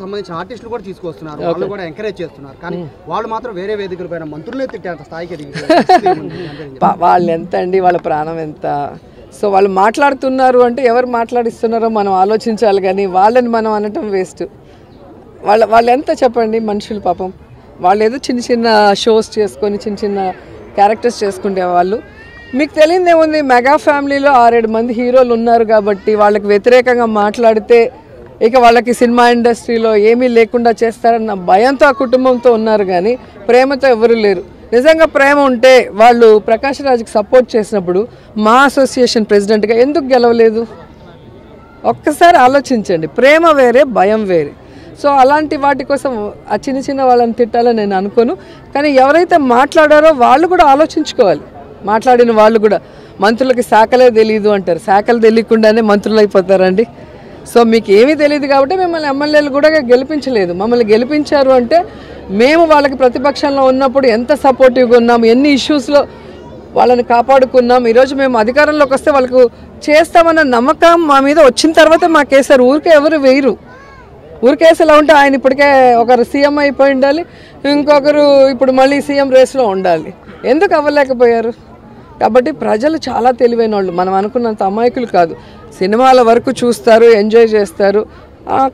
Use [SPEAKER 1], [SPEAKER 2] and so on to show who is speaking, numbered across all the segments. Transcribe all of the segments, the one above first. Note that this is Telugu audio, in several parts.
[SPEAKER 1] సంబంధించిన ఆర్టిస్టులు కూడా తీసుకొస్తున్నారు, వాళ్ళు కూడా ఎంకరేజ్ చేస్తున్నారు. కానీ వాళ్ళు మాత్రం వేరే వేదికలపైన మంత్రులే తిట్టేంత స్థాయికి
[SPEAKER 2] వాళ్ళు ఎంత అండి, వాళ్ళ ప్రాణం ఎంత. సో వాళ్ళు మాట్లాడుతున్నారు అంటే ఎవరు మాట్లాడిస్తున్నారో మనం ఆలోచించాలి, కానీ వాళ్ళని మనం అనటం వేస్ట్. వాళ్ళు ఎంత చెప్పండి మనుషులు పాపం. వాళ్ళు ఏదో చిన్న చిన్న షోస్ చేసుకొని చిన్న చిన్న క్యారెక్టర్స్ చేసుకునే వాళ్ళు. మీకు తెలియదు ఏముంది, మెగా ఫ్యామిలీలో 6-7 మంది హీరోలు ఉన్నారు కాబట్టి వాళ్ళకి వ్యతిరేకంగా మాట్లాడితే ఇక వాళ్ళకి సినిమా ఇండస్ట్రీలో ఏమీ లేకుండా చేస్తారన్న భయంతో ఆ కుటుంబంతో ఉన్నారు, కానీ ప్రేమతో ఎవరు లేరు. నిజంగా ప్రేమ ఉంటే వాళ్ళు ప్రకాష్ రాజ్కి సపోర్ట్ చేసినప్పుడు మా అసోసియేషన్ ప్రెసిడెంట్గా ఎందుకు గెలవలేదు? ఒక్కసారి ఆలోచించండి. ప్రేమ వేరే, భయం వేరే. సో అలాంటి వాటి కోసం ఆ చిన్న చిన్న వాళ్ళని తిట్టాలని నేను అనుకోను. కానీ ఎవరైతే మాట్లాడారో వాళ్ళు కూడా ఆలోచించుకోవాలి. మాట్లాడిన వాళ్ళు కూడా, మంత్రులకి శాఖలే తెలియదు అంటారు, శాఖలు తెలియకుండానే మంత్రులు అయిపోతారండి. సో మీకు ఏమీ తెలియదు కాబట్టి మిమ్మల్ని ఎమ్మెల్యేలు కూడా గెలిపించలేదు. మమ్మల్ని గెలిపించారు అంటే మేము వాళ్ళకి ప్రతిపక్షంలో ఉన్నప్పుడు ఎంత సపోర్టివ్గా ఉన్నాం, ఎన్ని ఇష్యూస్లో వాళ్ళని కాపాడుకున్నాం. ఈరోజు మేము అధికారంలోకి వస్తే వాళ్ళకు చేస్తామన్న నమ్మకం మా మీద వచ్చిన తర్వాత మాకేసారు. ఊరికే ఎవరు వేయరు. ఊరికేసి ఎలా ఉంటే ఆయన ఇప్పటికే ఒకరు సీఎం అయిపోయి ఉండాలి, ఇంకొకరు ఇప్పుడు మళ్ళీ సీఎం రేస్లో ఉండాలి. ఎందుకు అవ్వలేకపోయారు? కాబట్టి ప్రజలు చాలా తెలివైన వాళ్ళు, మనం అనుకున్నంత అమాయకులు కాదు. సినిమాల వరకు చూస్తారు, ఎంజాయ్ చేస్తారు,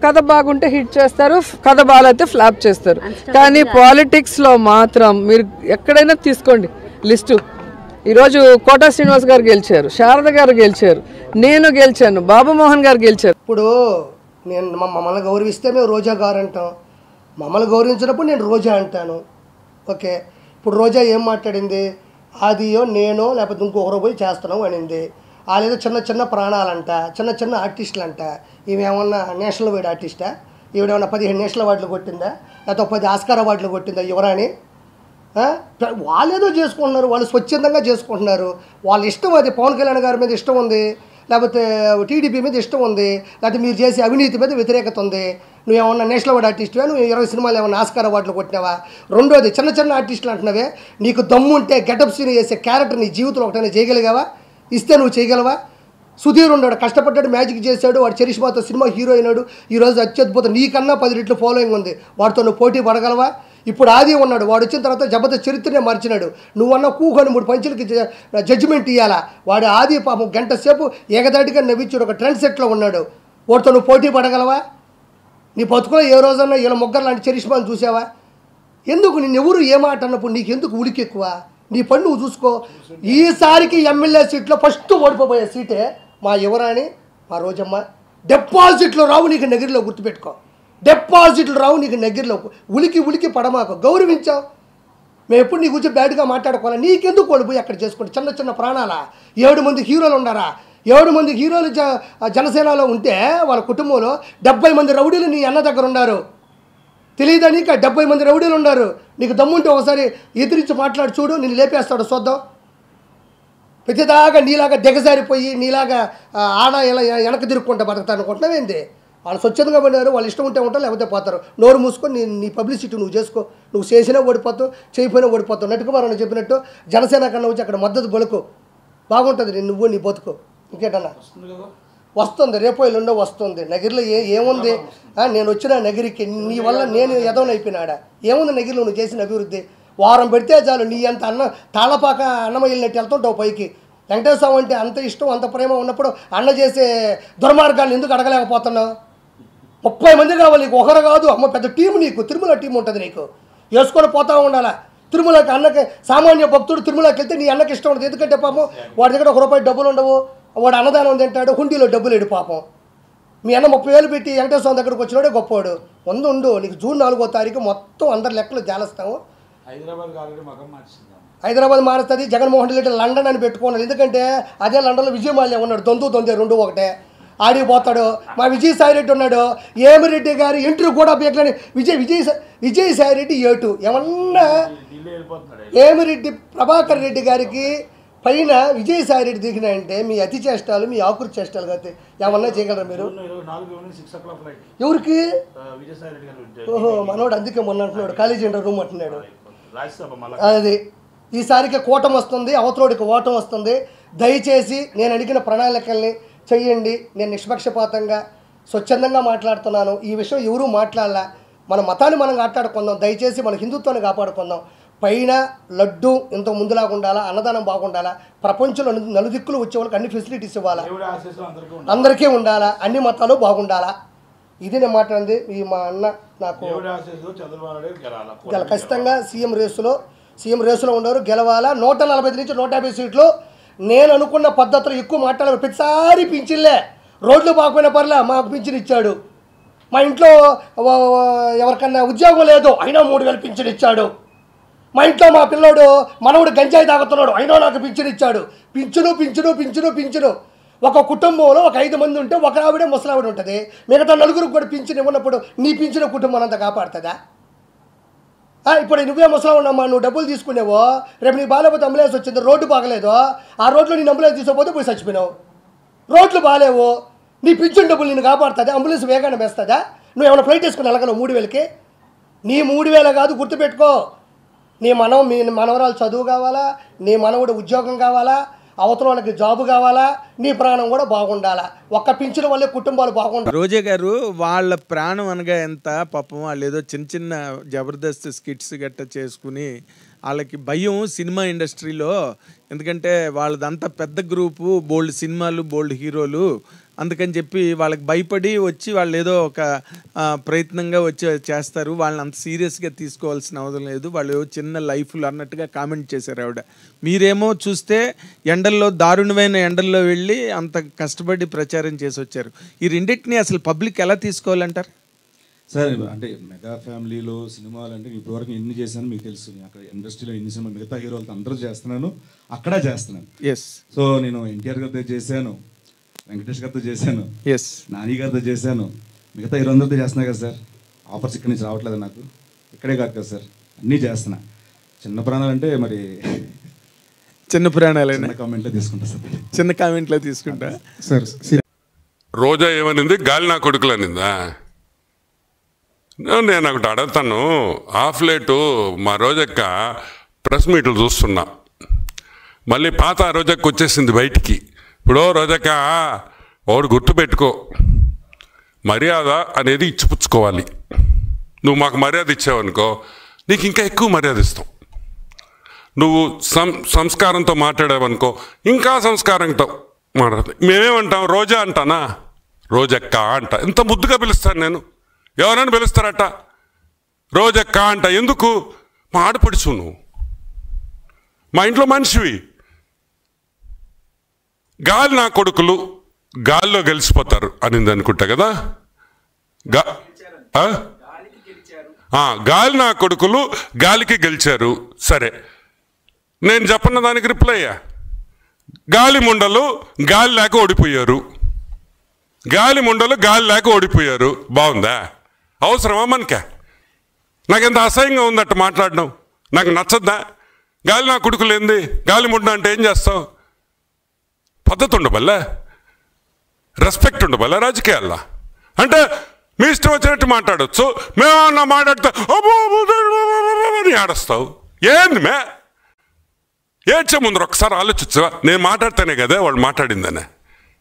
[SPEAKER 2] కథ బాగుంటే హిట్ చేస్తారు, కథ బాగాలైతే ఫ్లాప్ చేస్తారు. కానీ పాలిటిక్స్లో మాత్రం మీరు ఎక్కడైనా తీసుకోండి లిస్టు. ఈరోజు కోటా శ్రీనివాస్ గారు గెలిచారు, శారద గారు గెలిచారు, నేను గెలిచాను, బాబు మోహన్ గారు గెలిచారు.
[SPEAKER 3] ఇప్పుడు నేను మమ్మల్ని గౌరవిస్తే మేము రోజా గారు అంటాం, మమ్మల్ని గౌరవించినప్పుడు నేను రోజా అంటాను. ఓకే, ఇప్పుడు రోజా ఏం మాట్లాడింది? ఆదియో నేనో లేకపోతే ఇంకొకరు పోయి చేస్తున్నాం అనింది. వాళ్ళేదో చిన్న చిన్న ప్రాణాలంట, చిన్న చిన్న ఆర్టిస్టులు అంట. ఈమెమన్నా నేషనల్ వైడ్ ఆర్టిస్టా? ఈవిడేమన్నా 15 నేషనల్ అవార్డులు కొట్టిందా, లేకపోతే 10 ఆస్కార్ అవార్డులు కొట్టిందా యువరాణి? వాళ్ళేదో చేసుకుంటున్నారు, వాళ్ళు స్వచ్ఛందంగా చేసుకుంటున్నారు. వాళ్ళ ఇష్టం, అది పవన్ కళ్యాణ్ గారి మీద ఇష్టం ఉంది, లేకపోతే టీడీపీ మీద ఇష్టం ఉంది, లేకపోతే మీరు చేసే అవినీతి మీద వ్యతిరేకత ఉంది. నువ్వేమన్నా నేషనల్ అవార్డు ఆర్టిస్టువా? నువ్వు 20 సినిమాలు ఏమన్నా ఆస్కార్ అవార్డులు కొట్టినావా? రెండోది, చిన్న చిన్న ఆర్టిస్టులు అంటున్నావే, నీకు దమ్ము ఉంటే గెటప్ సీన్ చేసే క్యారెక్టర్ నీ జీవితంలో ఒకటైనా చేయగలిగావా? ఇస్తే నువ్వు చేయగలవా? సుధీర్ ఉన్నాడు, కష్టపడ్డాడు, మ్యాజిక్ చేశాడు, వాడు చరిష్మాతో సినిమా హీరో అయినాడు, ఈరోజు అత్యద్భుతం, నీకన్నా 10 రెట్లు ఫాలోయింగ్ ఉంది, వాడితో నువ్వు పోటీ పడగలవా? ఇప్పుడు ఆది ఉన్నాడు, వాడు వచ్చిన తర్వాత జబర్దస్త్ చరిత్రనే మార్చినాడు. నువ్వన్నా కూకొని 3 పంచులకి జడ్జిమెంట్ ఇవ్వాలా? వాడు ఆది పాపం గంట సేపు ఏకదాటిగా నవ్వించాడు, ఒక ట్రెండ్ సెట్లో ఉన్నాడు, వాడితో నువ్వు పోటీ పడగలవా? నీ బతుకులో ఏ రోజన్నా ఇలా మొగ్గర్ లాంటి చరిష్మాను చూసావా? ఎందుకు నిన్నెవరు ఏ మాట అన్నప్పుడు నీకు ఎందుకు ఉలికి ఎక్కువ? నీ పని నువ్వు చూసుకో. ఈసారికి ఎమ్మెల్యే సీట్లో ఫస్ట్ ఓడిపోయే సీటే మా యువరాణి, మా రోజమ్మ. డిపాజిట్లు రావు నీకు నగిరిలో, గుర్తుపెట్టుకో. డిపాజిట్లు రావు నీకు నగిరిలో. ఉలికి పడమాకు, గౌరవించావు. మేము ఎప్పుడు నీ గురించి బ్యాడ్గా మాట్లాడుకోవాలి. నీకెందుకు ఓడిపోయి అక్కడ చేసుకోండి? చిన్న చిన్న ప్రాణాలా? 7 మంది హీరోలు ఉన్నారా? 7 మంది హీరోలు జనసేనలో ఉంటే వాళ్ళ కుటుంబంలో 70 మంది రౌడీలు నీ అన్న దగ్గర ఉన్నారు. తెలియదా నీకు? 70 మంది రౌడీలు ఉన్నారు. నీకు దమ్ముంటే ఒకసారి ఎదిరించి మాట్లాడి చూడు, నేను లేపేస్తాడు చూద్దాం. ప్రతిదాకా నీలాగా దిగజారిపోయి నీలాగా ఆడ ఇలా వెనక తిరుక్కుంటా బతుకుతా అనుకుంటున్నావు ఏంది? వాళ్ళు స్వచ్ఛందంగా పడినారు, వాళ్ళు ఇష్టం ఉంటే ఉంటారు, లేకపోతే పోతారు. నోరు మూసుకొని నీ పబ్లిసిటీ నువ్వు చేసుకో. నువ్వు చేసినా ఓడిపోతావు, చేయకపోయినా ఓడిపోతావు. నటుకుమారని చెప్పినట్టు జనసేన కన్నా వచ్చి అక్కడ మద్దతు బలుకు, బాగుంటుంది నువ్వు నీ బతుకు. ఇంకేటన్నా వస్తుంది, రేపో ఎల్లుండో వస్తుంది. నగిరిలో ఏముంది? నేను వచ్చిన నగిరికి నీ వల్ల నేను ఎదవనైపోయినాడా? ఏముంది నగిరిలో నువ్వు చేసిన అభివృద్ధి? వారం పెడితే చాలు, నీ అంత తాళపాక అన్నం వెళ్ళినట్టు వెళ్తుంటావు పైకి. వెంకటేశ్వర స్వామి అంటే అంత ఇష్టం, అంత ప్రేమ ఉన్నప్పుడు అన్న చేసే దుర్మార్గాన్ని ఎందుకు అడగలేకపోతున్నావు? 30 మంది కావాలి నీకు, ఒకరు కాదు. అమ్మ పెద్ద టీం నీకు, తిరుమల టీం ఉంటుంది నీకు, వేసుకొని పోతా ఉండాలా. తిరుమలకి అన్నకి సామాన్య భక్తుడు తిరుమలకి వెళ్తే నీ అన్నకి ఇష్టం ఉండదు. ఎందుకంటే పాపం వాడి దగ్గర 1 రూపాయి డబ్బులు ఉండవు, వాడు అన్నదానం తింటాడు, హుండీలో డబ్బులు లేడు పాపం. మీ అన్న 30,000 పెట్టి వెంకటేశ్వర స్వామి దగ్గరకు వచ్చినాడే గొప్పవాడు. ఉండు నీకు జూన్ 4వ తారీఖు మొత్తం అందరి లెక్కలు జాలస్తాము. హైదరాబాద్ మారుస్తుంది. జగన్మోహన్ రెడ్డి లండన్ అని పెట్టుకున్నాడు, ఎందుకంటే అదే లండన్లో విజయమాల్య ఉన్నాడు, దొందే 2 ఒకటే ఆడిపోతాడు. మా విజయసాయిరెడ్డి ఉన్నాడు, ఏమిరెడ్డి గారి ఇంటర్వ్యూ కూడా బీకలేని విజయసాయిరెడ్డి ఏటు ఏమన్నా ఏమిరెడ్డి ప్రభాకర్ రెడ్డి గారికి పైన విజయసాయిరెడ్డి దిగినాయంటే మీ అతి చేష్టాలు, మీ ఆకృతి చేష్టాలు కాబట్టి ఏమన్నా చేయగలరా మీరు? ఎవరికి? ఓహో, మనోడు అందుకే మొన్న అంటున్నాడు కాలేజీ రూమ్ అంటున్నాడు. అది ఈసారికి కూటమి వస్తుంది, అవతలోడికి ఓటం వస్తుంది. దయచేసి నేను అడిగిన ప్రణాళికల్ని చెయ్యండి. నేను నిష్పక్షపాతంగా స్వచ్ఛందంగా మాట్లాడుతున్నాను. ఈ విషయం ఎవరూ మాట్లాడలా. మన మతాన్ని మనం కాపాడుకుందాం, దయచేసి మన హిందుత్వాన్ని కాపాడుకుందాం. పైన లడ్డు ఇంత ముందులాగా ఉండాలా, అన్నదానం బాగుండాలా, ప్రపంచంలో నలుదిక్కులు వచ్చే వాళ్ళకి అన్ని ఫెసిలిటీస్ ఇవ్వాలా, అందరికీ ఉండాలా, అన్ని మతాలు బాగుండాలా. ఇది నేను మాట్లాడింది. ఈ మా అన్న నాకు ఖచ్చితంగా సీఎం రేసులో ఉండరు, గెలవాలా. 140 నుంచి 150 సీట్లు. నేను అనుకున్న పద్ధతులు ఎక్కువ మాట్లాడాలి. ప్రతిసారి పింఛన్లే, రోడ్లు బాగుపోయిన పర్లే మాకు పింఛన్ ఇచ్చాడు. మా ఇంట్లో ఎవరికన్నా ఉద్యోగం లేదు అయినా 3000 పింఛన్ ఇచ్చాడు. మా ఇంట్లో మా పిల్లోడు మనవుడు గంజాయి తాగుతున్నాడు అయినా నాకు పింఛన్ ఇచ్చాడు. పింఛను. ఒక కుటుంబంలో ఒక 5 మంది ఉంటే ఒక ఆవిడే ముసలావిడ ఉంటుంది. మిగతా నలుగురికి కూడా పింఛన్ ఇవ్వనప్పుడు నీ పింఛన్ కుటుంబం అంతా కాపాడుతుందా? ఇప్పుడు నువ్వే ముసలావున్నామా, నువ్వు డబ్బులు తీసుకునేవో, రేపు నీ బాగాలేకపోతే అంబులెన్స్ వచ్చింది, రోడ్డు బాగలేదు, ఆ రోడ్లో నేను అంబులెన్స్ తీసుకోపోతే పోయి చచ్చిపోయినావు. రోడ్లు బాగాలేవు, నీ పింఛన్ డబ్బులు నేను కాపాడుతుందా? అంబులెన్స్ వేగానే వేస్తుందా? నువ్వు ఏమైనా ఫ్లైట్ వేసుకుని వెళ్ళగలవు 3000కి? నీ 3000 కాదు, గుర్తుపెట్టుకో. మీ మనవరాలు చదువు కావాలా, నీ మనవుడు ఉద్యోగం కావాలా, అవతల వాళ్ళకి జాబు కావాలా, నీ ప్రాణం కూడా బాగుండాలా. ఒక్క పింఛన్ వల్లే కుటుంబాలు బాగుండాలి.
[SPEAKER 4] రోజా గారు వాళ్ళ ప్రాణం అనగా ఎంత పాపం, వాళ్ళు ఏదో చిన్న జబర్దస్త్ స్కిట్స్ గట్ట చేసుకుని వాళ్ళకి భయం సినిమా ఇండస్ట్రీలో. ఎందుకంటే వాళ్ళదంతా పెద్ద గ్రూపు, బోల్డ్ సినిమాలు, బోల్డ్ హీరోలు. అందుకని చెప్పి వాళ్ళకి భయపడి వచ్చి వాళ్ళు ఏదో ఒక ప్రయత్నంగా వచ్చి చేస్తారు. వాళ్ళని అంత సీరియస్గా తీసుకోవాల్సిన అవసరం లేదు, వాళ్ళు చిన్న లైఫ్లు అన్నట్టుగా కామెంట్ చేశారు ఆవిడ. మీరేమో చూస్తే ఎండల్లో, దారుణమైన ఎండల్లో వెళ్ళి అంత కష్టపడి ప్రచారం చేసి వచ్చారు. ఈ రెండింటిని అసలు పబ్లిక్ ఎలా తీసుకోవాలంటారు?
[SPEAKER 5] సార్ అంటే మెగా ఫ్యామిలీలో సినిమాలు అంటే ఇప్పటివరకు ఎన్ని చేశాను మీకు తెలుసు. అక్కడ ఇండస్ట్రీలో ఎన్ని సినిమాలు మిగతా హీరోలతో అందరూ చేస్తున్నాను, అక్కడ చేస్తున్నాను. సో నేను ఎన్టీఆర్ గారితో చేశాను, వెంకటేష్ గారితో చేశాను, నాని గారితో చేశాను, మిగతా హీరోలందరితో చేస్తున్నా కదా సార్. ఆఫర్స్ ఇక్కడి నుంచి రావట్లేదు నాకు, ఇక్కడే కాదు కదా సార్, అన్నీ చేస్తున్నా. చిన్న ప్రాణాలు అంటే మరి
[SPEAKER 4] చిన్న ప్రాణాలైనా
[SPEAKER 5] కామెంట్లో తీసుకుంటా సార్,
[SPEAKER 4] చిన్న కామెంట్లో తీసుకుంటా
[SPEAKER 5] సార్.
[SPEAKER 6] రోజా ఏమనింది? గాలి నా కొడుకులు అనిందా? నేను ఒకటి అడుగుతాను. హాఫ్ లేటు మా రోజక్క ప్రెస్ మీట్లు చూస్తున్నా, మళ్ళీ పాత రోజక్క వచ్చేసింది బయటికి. ఇప్పుడు రోజక్క వాడు గుర్తుపెట్టుకో, మర్యాద అనేది ఇచ్చిపుచ్చుకోవాలి. నువ్వు మాకు మర్యాద ఇచ్చావనుకో, నీకు ఇంకా ఎక్కువ మర్యాద ఇస్తాం. నువ్వు సంస్కారంతో మాట్లాడావనుకో, ఇంకా సంస్కారంతో మాట్లాడతావు. మేమేమంటాం? రోజా అంటానా? రోజక్క అంట. ఎంత ముద్దుగా పిలుస్తాను నేను. ఎవరైనా పిలుస్తారట రోజక్క అంట. ఎందుకు? మా ఆడపడుచు నువ్వు, మా ఇంట్లో మనిషివి. గాలి నా కొడుకులు గాల్లో గెలిచిపోతారు అనింది అనుకుంటా కదా. గాలి నా కొడుకులు గాలికి గెలిచారు. సరే, నేను చెప్పన్న దానికి రిప్లై అయ్యా. గాలి ముండలు గాలి లేక ఓడిపోయారు. గాలి ముండలు గాలి లేక ఓడిపోయారు. బాగుందా? అవసరమా మనకే? నాకెంత అసహ్యంగా ఉందట మాట్లాడడం, నాకు నచ్చద్దా? గాలి నా కొడుకులు ఏంది? గాలి ముండ అంటే ఏం చేస్తావు? పద్ధతి ఉండబల్లా, రెస్పెక్ట్ ఉండబల్లా రాజకీయాల్లో. అంటే మీ ఇష్టం వచ్చినట్టు మాట్లాడచ్చు. మేమన్నా మాట్లాడితే అని ఆడస్తావు. ఏంది మే? ఏడ్చే ముందర ఒకసారి ఆలోచించవా? నేను మాట్లాడితేనే కదా వాళ్ళు మాట్లాడిందనే.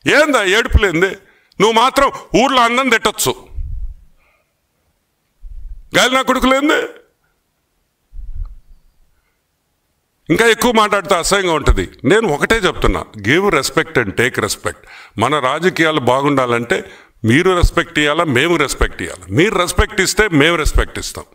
[SPEAKER 6] ఏందా ఏడుపులేంది? నువ్వు మాత్రం ఊర్లో అందం తిట్టచ్చు. గాలి నా కొడుకులేంది? ఇంకా ఎక్కువ మాట్లాడితే అసహ్యంగా ఉంటుంది. నేను ఒకటే చెప్తున్నా, give respect and take respect. మన రాజకీయాలు బాగుండాలంటే మీరు రెస్పెక్ట్ ఇవ్వాలా, మేము రెస్పెక్ట్ ఇవ్వాలి. మీరు రెస్పెక్ట్ ఇస్తే మేము రెస్పెక్ట్ ఇస్తాం.